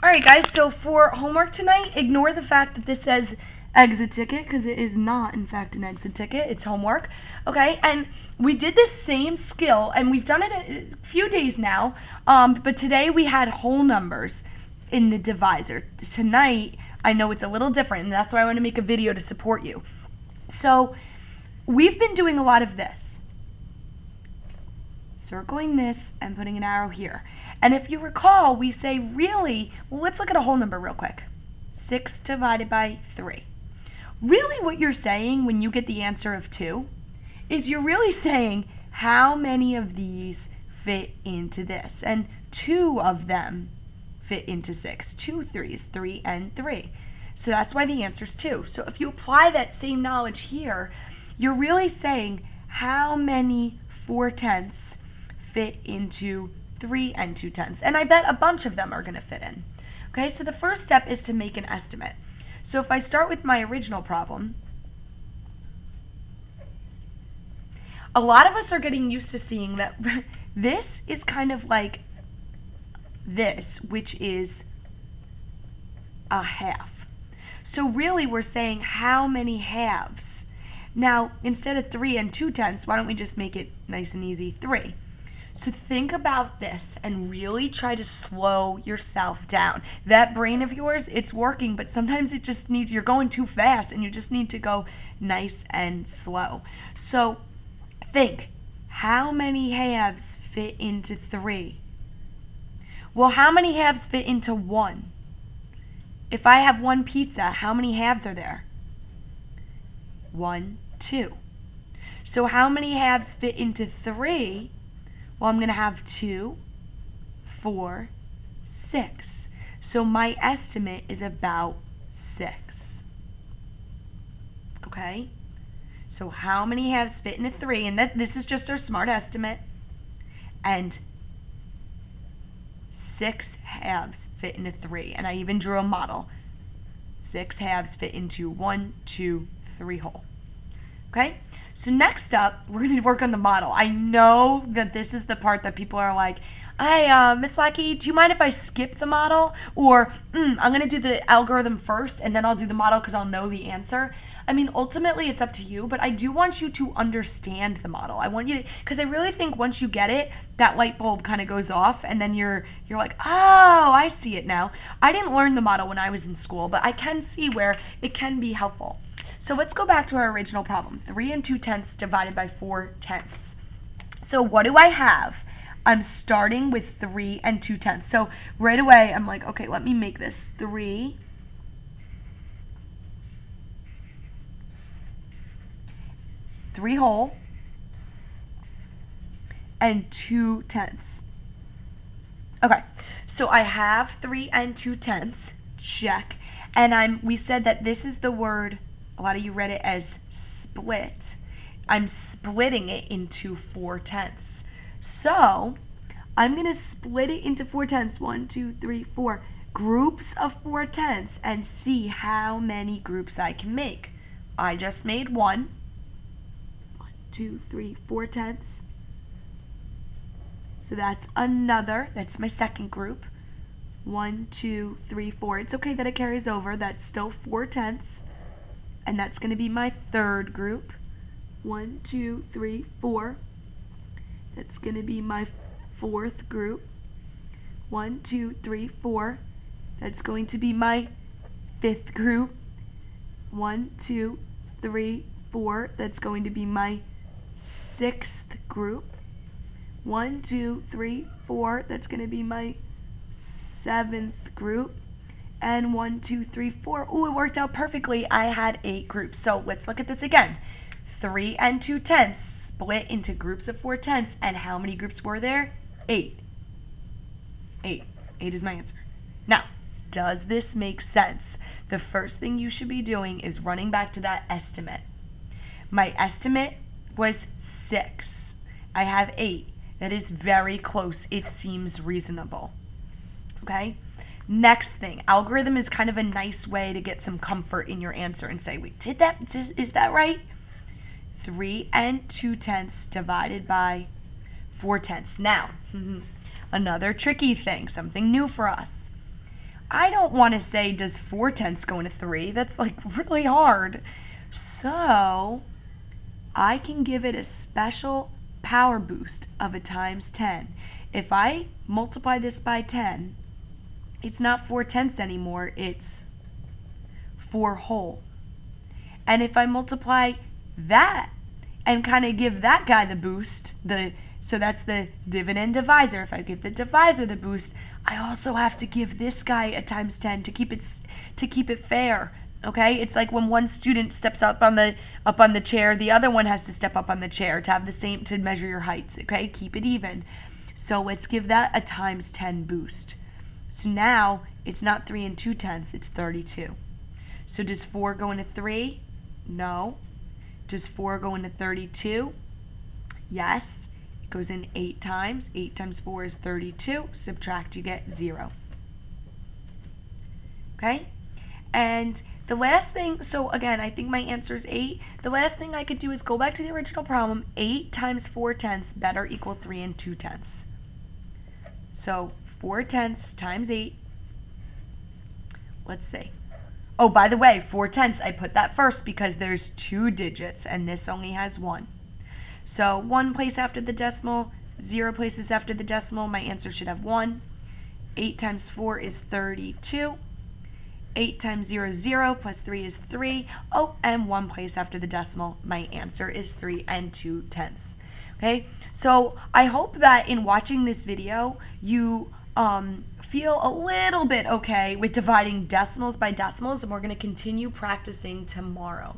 Alright guys, so for homework tonight, ignore the fact that this says exit ticket, because it is not in fact an exit ticket, it's homework. Okay, and we did this same skill, and we've done it a few days now, but today we had whole numbers in the divisor. Tonight, I know it's a little different, and that's why I want to make a video to support you. So, we've been doing a lot of this. Circling this and putting an arrow here. And if you recall, we say really, well, let's look at a whole number real quick. 6 divided by 3. Really what you're saying when you get the answer of 2 is you're really saying how many of these fit into this. And 2 of them fit into 6. 2 3s, 3 and 3. So that's why the answer is 2. So if you apply that same knowledge here, you're really saying how many 4/10 fit into 3 and 2/10. And I bet a bunch of them are going to fit in. Okay, so the first step is to make an estimate. So if I start with my original problem, a lot of us are getting used to seeing that this is kind of like this, which is a half. So really we're saying how many halves. Now, instead of 3 and 2/10, why don't we just make it nice and easy, 3. So think about this and really try to slow yourself down. That brain of yours, it's working, but sometimes it just needs, you're going too fast and you just need to go nice and slow. So think, how many halves fit into 3? Well, how many halves fit into 1? If I have 1 pizza, how many halves are there? 1, 2. So how many halves fit into 3? Well, I'm going to have 2, 4, 6. So my estimate is about 6. Okay? So how many halves fit into 3? And this is just our smart estimate. And 6 halves fit into 3. And I even drew a model. 6 halves fit into 1, 2, 3 whole. Okay? So next up, we're going to work on the model. I know that this is the part that people are like, hey, Miss Lackey, do you mind if I skip the model? Or, I'm going to do the algorithm first, and then I'll do the model because I'll know the answer. I mean, ultimately, it's up to you, but I do want you to understand the model. I want you to, because I really think once you get it, that light bulb kind of goes off, and then you're like, oh, I see it now. I didn't learn the model when I was in school, but I can see where it can be helpful. So let's go back to our original problem, 3 and 2/10 divided by 4/10. So what do I have? I'm starting with 3 and 2/10. So right away, I'm like, okay, let me make this 3 whole and 2/10. Okay, so I have 3 and 2/10, check. And we said that this is the word, a lot of you read it as split. I'm splitting it into 4/10. So I'm going to split it into 4/10. 1, 2, 3, 4 groups of 4/10 and see how many groups I can make. I just made 1. 1, 2, 3, 4/10. So that's my second group. 1, 2, 3, 4. It's okay that it carries over. That's still 4/10. And that's going to be my third group. 1, 2, 3, 4. That's going to be my fourth group. 1, 2, 3, 4. That's going to be my fifth group. 1, 2, 3, 4. That's going to be my sixth group. 1, 2, 3, 4. That's going to be my seventh group. And 1, 2, 3, 4. Ooh, it worked out perfectly. I had 8 groups. So let's look at this again. 3 and 2/10 split into groups of 4/10. And how many groups were there? 8. 8 is my answer. Now, does this make sense? The first thing you should be doing is running back to that estimate. My estimate was 6. I have 8. That is very close. It seems reasonable. Okay? Next thing, algorithm is kind of a nice way to get some comfort in your answer and say, wait, is that right? 3 and 2/10 divided by 4/10. Now, another tricky thing, something new for us. I don't want to say, does 4/10 go into 3? That's like really hard. So I can give it a special power boost of a times 10. If I multiply this by 10, it's not 4/10 anymore, it's 4 whole. And if I multiply that and kind of give that guy the boost, so that's the dividend divisor. If I give the divisor the boost, I also have to give this guy a times 10 to keep it fair. Okay? It's like when one student steps up on the chair, the other one has to step up on the chair to have the same, to measure your heights. Okay? Keep it even. So let's give that a times 10 boost. So now it's not 3 2/10, it's 32. So does 4 go into 3? No. Does 4 go into 32? Yes. It goes in 8 times. 8 times 4 is 32. Subtract, you get 0. Okay? And the last thing, so again, I think my answer is 8. The last thing I could do is go back to the original problem. 8 times 4/10 better equal 3 2/10. So 4/10 times 8. Let's see. Oh, by the way, 4/10, I put that first because there's 2 digits and this only has 1. So 1 place after the decimal, 0 places after the decimal, my answer should have 1. 8 times 4 is 32. 8 times 0 is 0, plus 3 is 3. Oh, and 1 place after the decimal, my answer is 3 2/10. Okay, so I hope that in watching this video, you feel a little bit okay with dividing decimals by decimals, and we're going to continue practicing tomorrow.